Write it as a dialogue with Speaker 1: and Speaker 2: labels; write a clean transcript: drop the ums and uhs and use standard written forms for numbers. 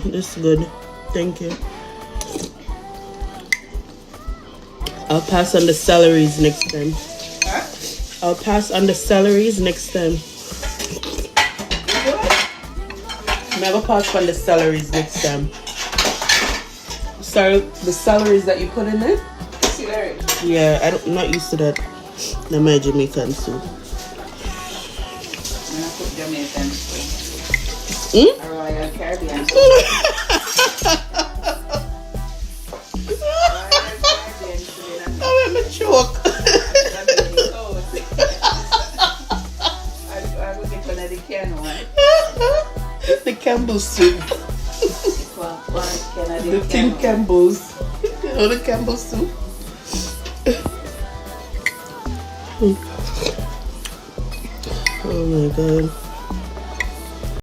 Speaker 1: This is good. Thank you. I'll pass on the celeries next time.
Speaker 2: Huh?
Speaker 1: I'll pass on the celeries next time. Never pass on the celeries next time. Sorry, the celeries that you put in there?
Speaker 2: Celery.
Speaker 1: Yeah, I'm not used to that. They're my Jamaican soup.
Speaker 2: I'm gonna put Jamaican soup.
Speaker 1: Hmm?
Speaker 2: A Royal Caribbean soup.
Speaker 1: I'm a choke. The Campbell soup. The Tim Campbell's. Oh, the Campbell soup. Oh my god.